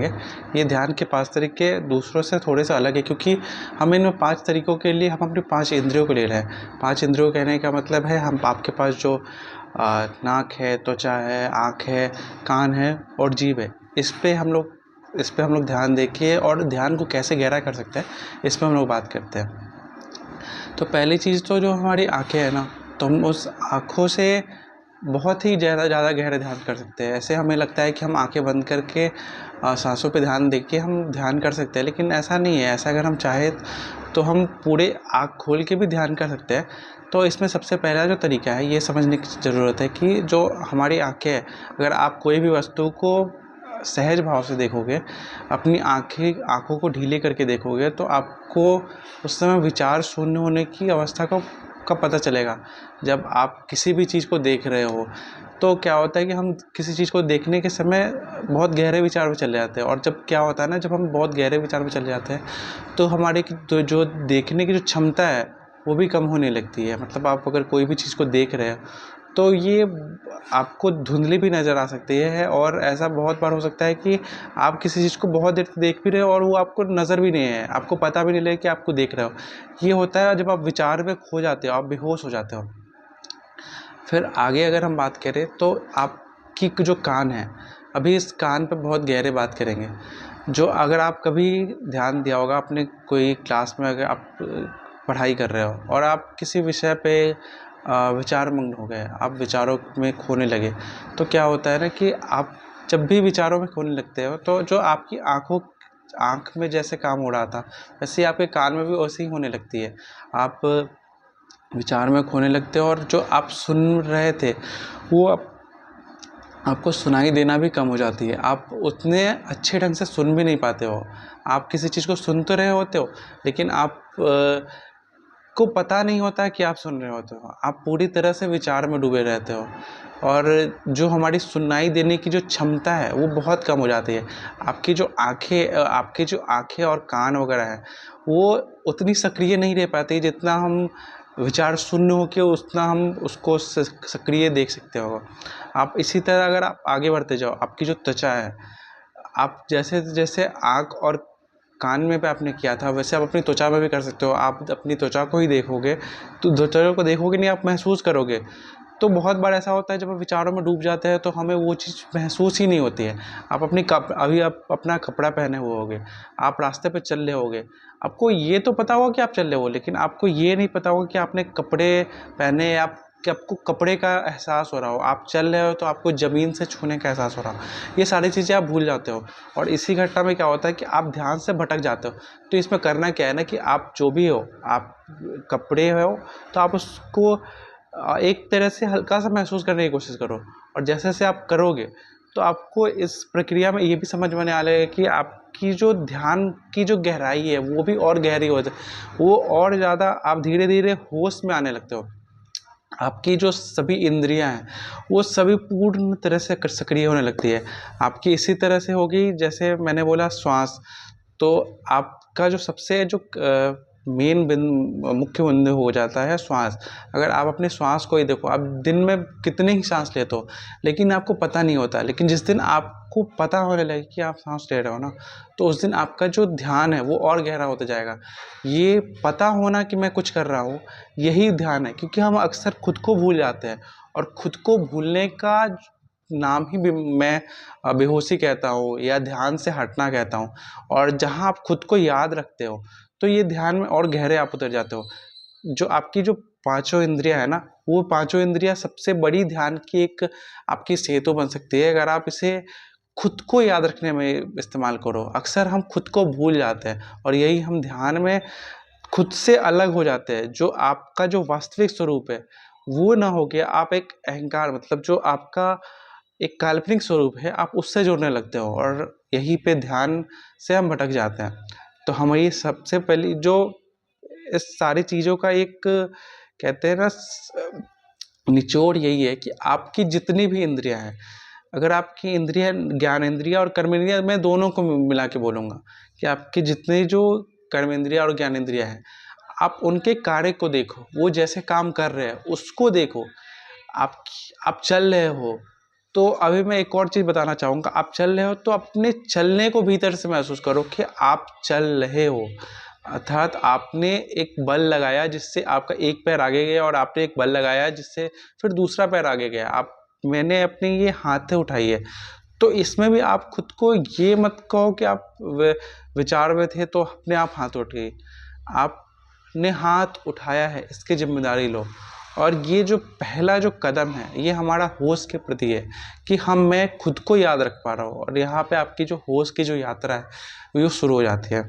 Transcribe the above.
करेंगे। ये ध्यान के 5 तरीके दूसरों से थोड़े से अलग है, क्योंकि हम इन 5 तरीकों के लिए हम अपनी 5 इंद्रियों को ले रहे हैं। 5 इंद्रियों कहने का मतलब है हम आपके पास जो नाक है, त्वचा है, आँख है, कान है और जीभ है, इस पे हम लोग ध्यान देके और ध्यान को कैसे गहरा कर सकते हैं, इस पे हम लोग बात करते हैं। तो पहली चीज़ तो जो हमारी आँखें हैं ना, तो हम उस आँखों से बहुत ही ज़्यादा गहरा ध्यान कर सकते हैं। ऐसे हमें लगता है कि हम आँखें बंद करके सांसों पे ध्यान देके हम ध्यान कर सकते हैं, लेकिन ऐसा नहीं है। ऐसा अगर हम चाहें तो हम पूरे आँख खोल के भी ध्यान कर सकते हैं। तो इसमें सबसे पहला जो तरीका है ये समझने की ज़रूरत है कि जो हमारी आँखें हैं, अगर आप कोई भी वस्तु को सहज भाव से देखोगे, अपनी आँखों को ढीले करके देखोगे, तो आपको उस समय विचार शून्य होने की अवस्था का पता चलेगा। जब आप किसी भी चीज़ को देख रहे हो तो क्या होता है कि हम किसी चीज़ को देखने के समय बहुत गहरे विचार में चले जाते हैं, और जब क्या होता है ना, जब हम बहुत गहरे विचार में चले जाते हैं तो हमारे तो जो देखने की जो क्षमता है वो भी कम होने लगती है। मतलब आप अगर कोई भी चीज़ को देख रहे हो तो ये आपको धुंधली भी नज़र आ सकती है, और ऐसा बहुत बार हो सकता है कि आप किसी चीज़ को बहुत देर देख भी रहे हो और वो आपको नज़र भी नहीं है, आपको पता भी नहीं लगे कि आपको देख रहे हो। ये होता है जब आप विचार में खो जाते हो, आप बेहोश हो जाते हो। फिर आगे अगर हम बात करें तो आपकी जो कान है, अभी इस कान पे बहुत गहरे बात करेंगे। जो अगर आप कभी ध्यान दिया होगा अपने कोई क्लास में, अगर आप पढ़ाई कर रहे हो और आप किसी विषय पे विचारमग्न हो गए, आप विचारों में खोने लगे, तो क्या होता है ना कि आप जब भी विचारों में खोने लगते हो तो जो आपकी आँख में जैसे काम हो रहा था, वैसे ही आपके कान में भी वैसे ही होने लगती है। आप विचार में खोने लगते हो और जो आप सुन रहे थे वो आपको सुनाई देना भी कम हो जाती है। आप उतने अच्छे ढंग से सुन भी नहीं पाते हो। आप किसी चीज़ को सुन तो रहे होते हो, लेकिन आप को पता नहीं होता है कि आप सुन रहे होते हो। आप पूरी तरह से विचार में डूबे रहते हो, और जो हमारी सुनाई देने की जो क्षमता है वो बहुत कम हो जाती है। आपकी जो आँखें और कान वगैरह हैं वो उतनी सक्रिय नहीं रह पाती जितना हम विचार शून्य होके उतना हम उसको सक्रिय देख सकते हो। आप इसी तरह अगर आप आगे बढ़ते जाओ, आपकी जो त्वचा है, आप जैसे जैसे आँख और कान में पे आपने किया था, वैसे आप अपनी त्वचा में भी कर सकते हो। आप अपनी त्वचा को ही देखोगे तो त्वचा को देखोगे नहीं, आप महसूस करोगे। तो बहुत बार ऐसा होता है जब हम विचारों में डूब जाते हैं तो हमें वो चीज़ महसूस ही नहीं होती है। आप अभी आप अपना कपड़ा पहने हुए होगे, आप रास्ते पे चल रहे होगे, आपको ये तो पता होगा कि आप चल रहे हो, लेकिन आपको ये नहीं पता होगा कि आपने कपड़े पहने, कि आपको कपड़े का एहसास हो रहा हो। आप चल रहे हो तो आपको ज़मीन से छूने का एहसास हो रहा हो। ये सारी चीज़ें आप भूल जाते हो, और इसी घटना में क्या होता है कि आप ध्यान से भटक जाते हो। तो इसमें करना क्या है ना कि आप जो भी हो, आप कपड़े हो तो आप उसको एक तरह से हल्का सा महसूस करने की कोशिश करो, और जैसे जैसे आप करोगे तो आपको इस प्रक्रिया में ये भी समझ में आने लगेगा कि आपकी जो ध्यान की जो गहराई है वो भी और गहरी हो जाए, वो और ज़्यादा आप धीरे धीरे होश में आने लगते हो। आपकी जो सभी इंद्रियां हैं वो सभी पूर्ण तरह से सक्रिय होने लगती है। आपकी इसी तरह से होगी जैसे मैंने बोला श्वास, तो आपका जो सबसे जो मेन मुख्य बिंदु हो जाता है श्वास। अगर आप अपने श्वास को ही देखो, आप दिन में कितने ही सांस लेते हो लेकिन आपको पता नहीं होता, लेकिन जिस दिन आपको पता होने लगे कि आप सांस ले रहे हो ना, तो उस दिन आपका जो ध्यान है वो और गहरा होता जाएगा। ये पता होना कि मैं कुछ कर रहा हूँ, यही ध्यान है, क्योंकि हम अक्सर खुद को भूल जाते हैं, और खुद को भूलने का नाम ही मैं बेहोशी कहता हूँ या ध्यान से हटना कहता हूँ। और जहाँ आप खुद को याद रखते हो तो ये ध्यान में और गहरे आप उतर जाते हो। जो आपकी जो पांचों इंद्रियां है ना, वो पांचों इंद्रियां सबसे बड़ी ध्यान की एक आपकी सेतु बन सकती है, अगर आप इसे खुद को याद रखने में इस्तेमाल करो। अक्सर हम खुद को भूल जाते हैं, और यही हम ध्यान में खुद से अलग हो जाते हैं। जो आपका जो वास्तविक स्वरूप है वो ना हो गया, आप एक अहंकार, मतलब जो आपका एक काल्पनिक स्वरूप है, आप उससे जुड़ने लगते हो, और यहीं पे ध्यान से हम भटक जाते हैं। तो हमारी सबसे पहली जो इस सारी चीज़ों का एक कहते हैं ना निचोड़ यही है कि आपकी जितनी भी इंद्रियां हैं, अगर आपकी इंद्रियां ज्ञानेंद्रियां और कर्मेंद्रियां, मैं दोनों को मिला के बोलूँगा कि आपकी जितनी जो कर्मेंद्रियां और ज्ञानेंद्रियां हैं, आप उनके कार्य को देखो, वो जैसे काम कर रहे हैं उसको देखो। आप चल रहे हो तो अभी मैं एक और चीज़ बताना चाहूँगा, आप चल रहे हो तो अपने चलने को भीतर से महसूस करो कि आप चल रहे हो, अर्थात आपने एक बल लगाया जिससे आपका एक पैर आगे गया, और आपने एक बल लगाया जिससे फिर दूसरा पैर आगे गया। मैंने अपनी ये हाथें उठाई है, तो इसमें भी आप खुद को ये मत कहो कि आप विचार में थे तो अपने आप हाथ उठ गई। आपने हाथ उठाया है, इसकी जिम्मेदारी लो। और ये जो पहला जो कदम है, ये हमारा होश के प्रति है कि मैं खुद को याद रख पा रहा हूँ, और यहाँ पे आपकी जो होश की जो यात्रा है वो शुरू हो जाती है।